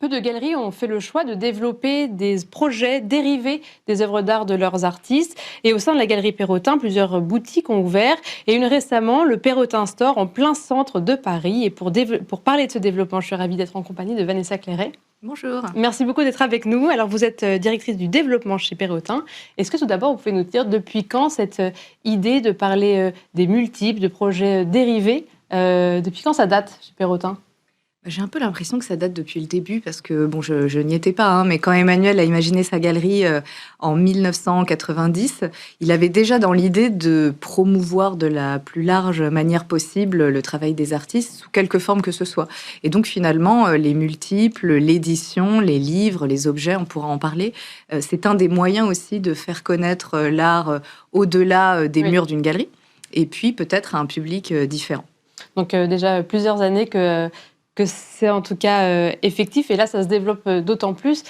Peu de galeries ont fait le choix de développer des projets dérivés des œuvres d'art de leurs artistes. Et au sein de la Galerie Perrotin, plusieurs boutiques ont ouvert. Et une récemment, le Perrotin Store en plein centre de Paris. Et pour parler de ce développement, je suis ravie d'être en compagnie de Vanessa Clairet. Bonjour. Merci beaucoup d'être avec nous. Alors, vous êtes directrice du développement chez Perrotin. Est-ce que tout d'abord, vous pouvez nous dire depuis quand cette idée de parler des multiples, de projets dérivés, depuis quand ça date chez Perrotin ? J'ai un peu l'impression que ça date depuis le début parce que, je n'y étais pas, mais quand Emmanuel a imaginé sa galerie en 1990, il avait déjà dans l'idée de promouvoir de la plus large manière possible le travail des artistes sous quelque forme que ce soit. Et donc finalement, les multiples, l'édition, les livres, les objets, on pourra en parler, c'est un des moyens aussi de faire connaître l'art au-delà des murs d'une galerie et puis peut-être à un public différent. Donc déjà plusieurs années que c'est en tout cas effectif, et là ça se développe d'autant plus.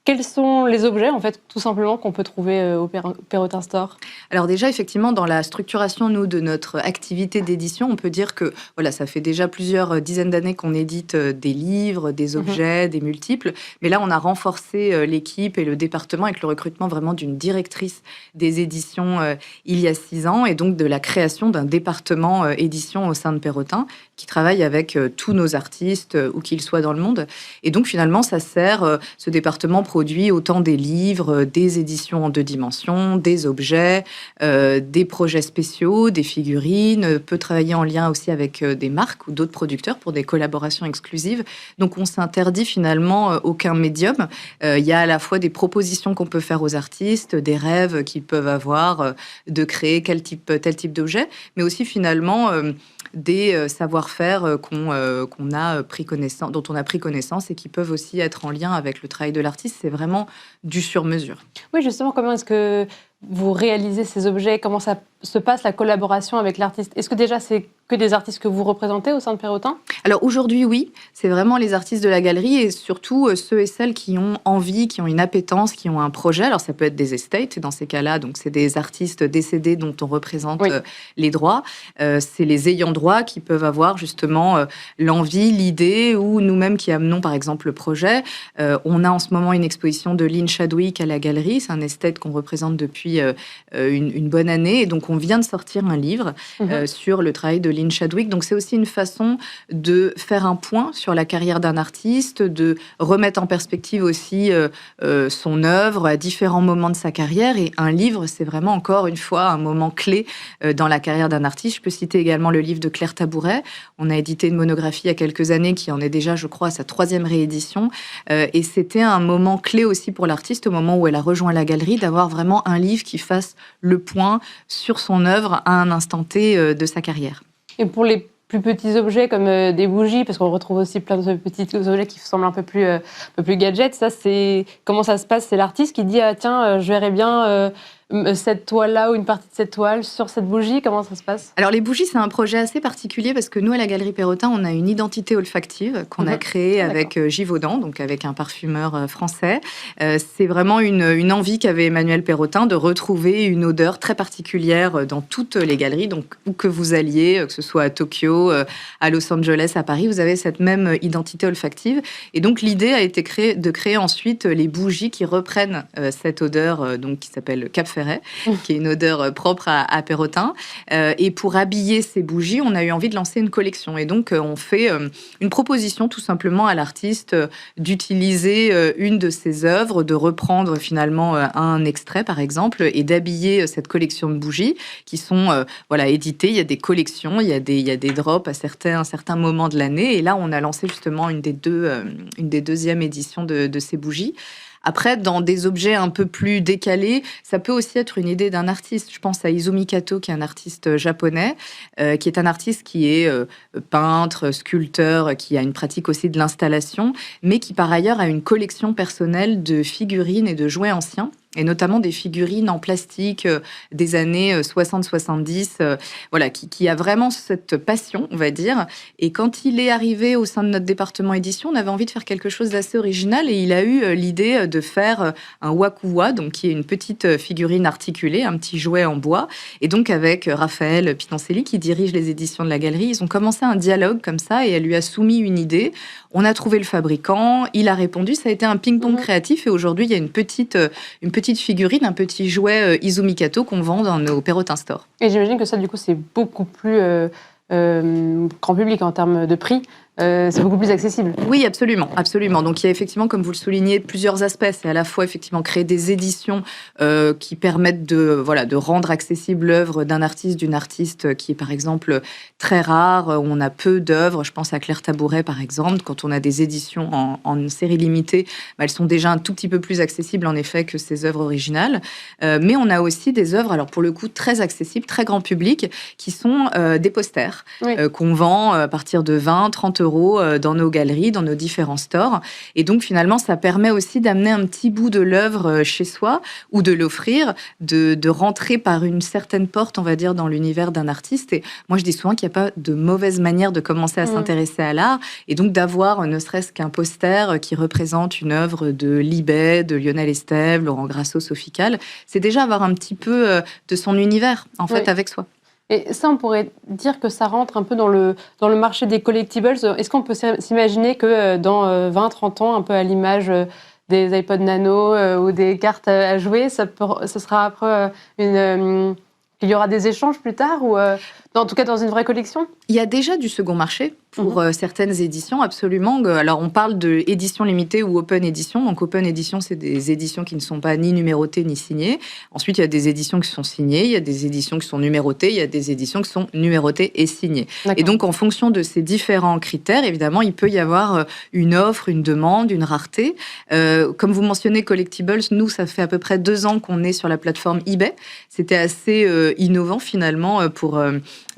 Quels sont les objets, en fait, tout simplement, qu'on peut trouver au Perrotin Store ? Alors déjà, effectivement, dans la structuration, nous, de notre activité d'édition, on peut dire que voilà, ça fait déjà plusieurs dizaines d'années qu'on édite des livres, des objets, des multiples. Mais là, on a renforcé l'équipe et le département avec le recrutement vraiment d'une directrice des éditions il y a 6 ans, et donc de la création d'un département édition au sein de Perrotin qui travaille avec tous nos artistes, où qu'ils soient dans le monde. Et donc, finalement, ça sert, ce département produit autant des livres, des éditions en 2 dimensions, des objets, des projets spéciaux, des figurines, peut travailler en lien aussi avec des marques ou d'autres producteurs pour des collaborations exclusives. Donc, on s'interdit finalement aucun médium. Il y a à la fois des propositions qu'on peut faire aux artistes, des rêves qu'ils peuvent avoir de créer tel type d'objet, mais aussi finalement des savoir-faire dont on a pris connaissance et qui peuvent aussi être en lien avec le travail de l'artiste. C'est vraiment du sur-mesure. Oui, justement, comment est-ce que vous réalisez ces objets ? Comment ça se passe, la collaboration avec l'artiste ? Est-ce que déjà, c'est que des artistes que vous représentez au sein de Perrotin ? Alors aujourd'hui, oui, c'est vraiment les artistes de la galerie et surtout ceux et celles qui ont envie, qui ont une appétence, qui ont un projet. Alors ça peut être des estates, dans ces cas-là, donc c'est des artistes décédés dont on représente les droits. C'est les ayants droit qui peuvent avoir justement l'envie, l'idée, ou nous-mêmes qui amenons par exemple le projet. On a en ce moment une exposition de Lynn Chadwick à la galerie. C'est un estate qu'on représente depuis une bonne année. Et donc on vient de sortir un livre sur le travail de Lynn Chadwick. Donc c'est aussi une façon de faire un point sur la carrière d'un artiste, de remettre en perspective aussi son œuvre à différents moments de sa carrière. Et un livre, c'est vraiment encore une fois un moment clé dans la carrière d'un artiste. Je peux citer également le livre de Claire Tabouret. On a édité une monographie il y a quelques années qui en est déjà, je crois, à sa 3e réédition. Et c'était un moment clé aussi pour l'artiste, au moment où elle a rejoint la galerie, d'avoir vraiment un livre qui fasse le point sur son œuvre à un instant T de sa carrière. Et pour les plus petits objets comme des bougies, parce qu'on retrouve aussi plein de petits objets qui semblent un peu plus gadgets, ça, comment ça se passe ? C'est l'artiste qui dit « Ah tiens, je verrais bien cette toile-là ou une partie de cette toile sur cette bougie ». Comment ça se passe ? Alors les bougies, c'est un projet assez particulier parce que nous, à la Galerie Perrotin, on a une identité olfactive qu'on a créée avec Givaudan, donc avec un parfumeur français. C'est vraiment une envie qu'avait Emmanuel Perrotin de retrouver une odeur très particulière dans toutes les galeries. Donc où que vous alliez, que ce soit à Tokyo, à Los Angeles, à Paris, vous avez cette même identité olfactive. Et donc l'idée a été de créer ensuite les bougies qui reprennent cette odeur donc, qui s'appelle Cap Ferret, qui est une odeur propre à Perrotin. Et pour habiller ces bougies, on a eu envie de lancer une collection. Et donc, on fait une proposition tout simplement à l'artiste d'utiliser une de ses œuvres, de reprendre finalement un extrait, par exemple, et d'habiller cette collection de bougies qui sont éditées. Il y a des collections, il y a des drops à certains moments de l'année. Et là, on a lancé justement une des deuxièmes éditions de ces bougies. Après, dans des objets un peu plus décalés, ça peut aussi être une idée d'un artiste. Je pense à Izumi Kato, qui est un artiste japonais, qui est un artiste qui est peintre, sculpteur, qui a une pratique aussi de l'installation, mais qui par ailleurs a une collection personnelle de figurines et de jouets anciens. et notamment des figurines en plastique des années 60-70, voilà, qui a vraiment cette passion, on va dire. Et quand il est arrivé au sein de notre département édition, on avait envie de faire quelque chose d'assez original et il a eu l'idée de faire un wakuwa, donc qui est une petite figurine articulée, un petit jouet en bois. Et donc avec Raphaël Pinoncelli qui dirige les éditions de la galerie, ils ont commencé un dialogue comme ça et elle lui a soumis une idée. On a trouvé le fabricant, il a répondu, ça a été un ping-pong créatif et aujourd'hui il y a une petite figurine, un petit jouet Izumikato qu'on vend dans nos Perrotin Store. Et j'imagine que ça du coup c'est beaucoup plus grand public en termes de prix. C'est beaucoup plus accessible. Oui, absolument, absolument. Donc il y a effectivement, comme vous le soulignez, plusieurs aspects. C'est à la fois effectivement créer des éditions qui permettent de rendre accessible l'œuvre d'un artiste, d'une artiste qui est par exemple très rare, où on a peu d'œuvres. Je pense à Claire Tabouret par exemple. Quand on a des éditions en série limitée, elles sont déjà un tout petit peu plus accessibles en effet que ces œuvres originales. Mais on a aussi des œuvres, alors pour le coup très accessibles, très grand public, qui sont des posters qu'on vend à partir de 20, 30 euros dans nos galeries, dans nos différents stores. Et donc, finalement, ça permet aussi d'amener un petit bout de l'œuvre chez soi ou de l'offrir, de rentrer par une certaine porte, on va dire, dans l'univers d'un artiste. Et moi, je dis souvent qu'il n'y a pas de mauvaise manière de commencer à s'intéresser à l'art. Et donc, d'avoir ne serait-ce qu'un poster qui représente une œuvre de Libet, de Lionel Estève, Laurent Grasso, Sophie Calle, c'est déjà avoir un petit peu de son univers, en fait, avec soi. Et ça, on pourrait dire que ça rentre un peu dans le marché des collectibles. Est-ce qu'on peut s'imaginer que dans 20-30 ans, un peu à l'image des iPod Nano ou des cartes à jouer, ça sera après qu'il y aura des échanges plus tard ou en tout cas dans une vraie collection? Il y a déjà du second marché pour certaines éditions, absolument. Alors, on parle d'édition limitée ou open édition. Donc, open édition, c'est des éditions qui ne sont pas ni numérotées ni signées. Ensuite, il y a des éditions qui sont signées, il y a des éditions qui sont numérotées, il y a des éditions qui sont numérotées et signées. Et donc, en fonction de ces différents critères, évidemment, il peut y avoir une offre, une demande, une rareté. Comme vous mentionnez, Collectibles, nous, ça fait à peu près 2 ans qu'on est sur la plateforme eBay. C'était assez innovant, finalement, pour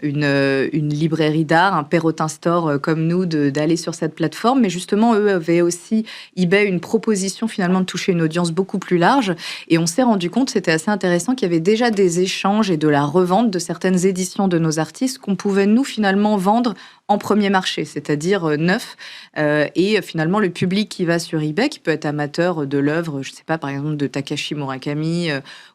une librairie d'art, un Perrotin Store comme nous, d'aller sur cette plateforme. Mais justement, eux avaient aussi, eBay, une proposition finalement de toucher une audience beaucoup plus large. Et on s'est rendu compte, c'était assez intéressant, qu'il y avait déjà des échanges et de la revente de certaines éditions de nos artistes qu'on pouvait, nous, finalement, vendre en premier marché, c'est-à-dire neuf. Et finalement, le public qui va sur eBay, qui peut être amateur de l'œuvre, je ne sais pas, par exemple, de Takashi Murakami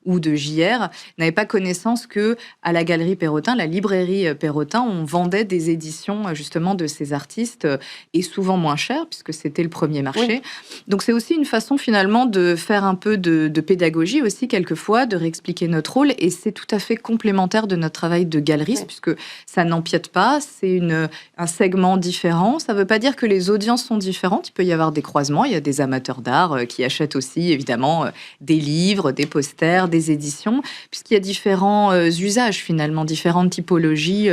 ou de JR, n'avait pas connaissance que à la Galerie Perrotin, la librairie Perrotin, on vendait des éditions justement de ces artistes et souvent moins chères, puisque c'était le premier marché. Oui. Donc, c'est aussi une façon finalement de faire un peu de pédagogie aussi, quelquefois, de réexpliquer notre rôle. Et c'est tout à fait complémentaire de notre travail de galeriste, puisque ça n'empiète pas, c'est un segment différent. Ça ne veut pas dire que les audiences sont différentes. Il peut y avoir des croisements. Il y a des amateurs d'art qui achètent aussi, évidemment, des livres, des posters, des éditions, puisqu'il y a différents usages, finalement, différentes typologies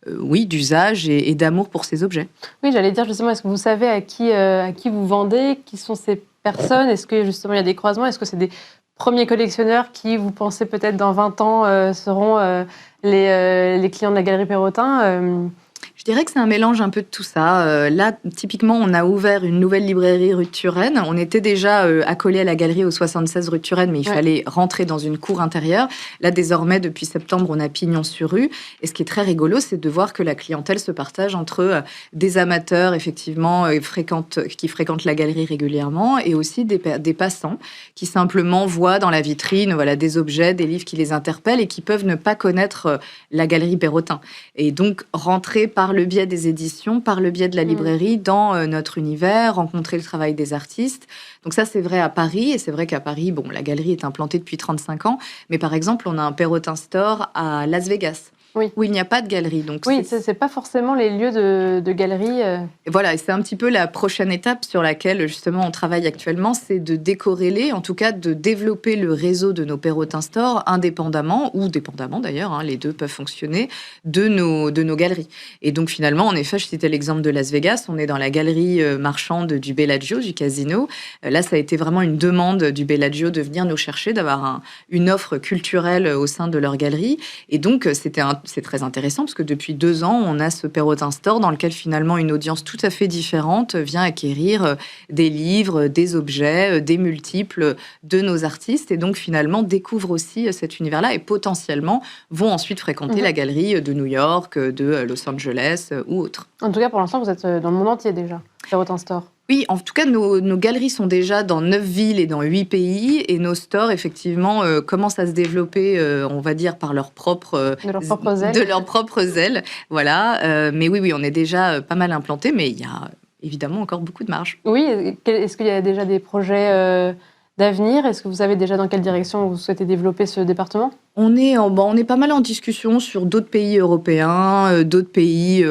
d'usage et d'amour pour ces objets. Oui, j'allais dire justement, est-ce que vous savez à qui vous vendez? Qui sont ces personnes? Est-ce que justement il y a des croisements? Est-ce que c'est des premiers collectionneurs qui, vous pensez peut-être dans 20 ans, seront les clients de la Galerie Perrotin? Je dirais que c'est un mélange un peu de tout ça. Là, typiquement, on a ouvert une nouvelle librairie rue de Turenne. On était déjà accolés à la galerie au 76 rue de Turenne, mais il fallait rentrer dans une cour intérieure. Là, désormais, depuis septembre, on a pignon sur rue. Et ce qui est très rigolo, c'est de voir que la clientèle se partage entre des amateurs, effectivement, qui fréquentent la galerie régulièrement, et aussi des passants qui simplement voient dans la vitrine des objets, des livres qui les interpellent et qui peuvent ne pas connaître la Galerie Perrotin. Et donc, rentrer par le biais des éditions, par le biais de la librairie, dans notre univers, rencontrer le travail des artistes. Donc ça, c'est vrai à Paris, et c'est vrai qu'à Paris, la galerie est implantée depuis 35 ans, mais par exemple, on a un Perrotin Store à Las Vegas, où il n'y a pas de galerie. Donc oui, c'est pas forcément les lieux de galerie. Et voilà, et c'est un petit peu la prochaine étape sur laquelle, justement, on travaille actuellement, c'est de décorréler, en tout cas, de développer le réseau de nos Perrotin Store indépendamment, ou dépendamment d'ailleurs, les deux peuvent fonctionner, de nos galeries. Et donc, finalement, en effet, je citais l'exemple de Las Vegas, on est dans la galerie marchande du Bellagio, du casino. Là, ça a été vraiment une demande du Bellagio de venir nous chercher, d'avoir une offre culturelle au sein de leur galerie. Et donc, c'était un c'est très intéressant parce que depuis 2 ans, on a ce Perrotin Store dans lequel finalement une audience tout à fait différente vient acquérir des livres, des objets, des multiples de nos artistes et donc finalement découvre aussi cet univers-là et potentiellement vont ensuite fréquenter la galerie de New York, de Los Angeles ou autre. En tout cas, pour l'instant, vous êtes dans le monde entier déjà, Perrotin Store. Oui, en tout cas, nos galeries sont déjà dans 9 villes et dans 8 pays. Et nos stores, effectivement, commencent à se développer, on va dire, par leurs propres... de leurs propres ailes. Voilà. Mais oui, on est déjà pas mal implantés, mais il y a évidemment encore beaucoup de marge. Oui, est-ce qu'il y a déjà des projets d'avenir? Est-ce que vous savez déjà dans quelle direction vous souhaitez développer ce département? On est pas mal en discussion sur d'autres pays européens, d'autres pays,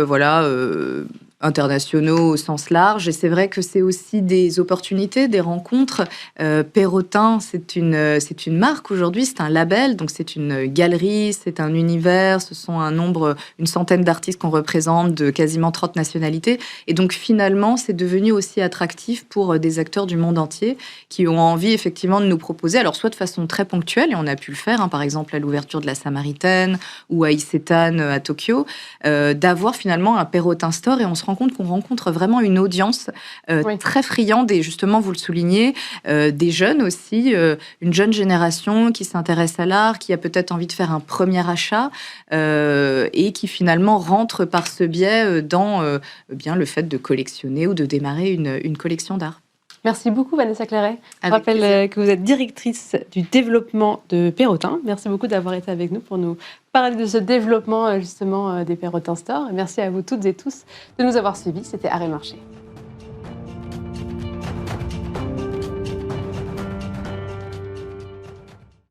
internationaux au sens large. Et c'est vrai que c'est aussi des opportunités, des rencontres. Perrotin, c'est une marque aujourd'hui, c'est un label, donc c'est une galerie, c'est un univers, ce sont une centaine d'artistes qu'on représente de quasiment 30 nationalités. Et donc finalement, c'est devenu aussi attractif pour des acteurs du monde entier qui ont envie effectivement de nous proposer, alors soit de façon très ponctuelle, et on a pu le faire, par exemple à l'ouverture de la Samaritaine ou à Isetan à Tokyo, d'avoir finalement un Perrotin Store et on se rend compte qu'on rencontre vraiment une audience très friande et justement, vous le soulignez, des jeunes aussi, une jeune génération qui s'intéresse à l'art, qui a peut-être envie de faire un premier achat et qui finalement rentre par ce biais dans le fait de collectionner ou de démarrer une collection d'art. Merci beaucoup Vanessa Clairet. Je rappelle que vous êtes directrice du développement de Perrotin. Merci beaucoup d'avoir été avec nous pour nous parler de ce développement justement des Perrotin Store. Merci à vous toutes et tous de nous avoir suivis. C'était Art et Marché.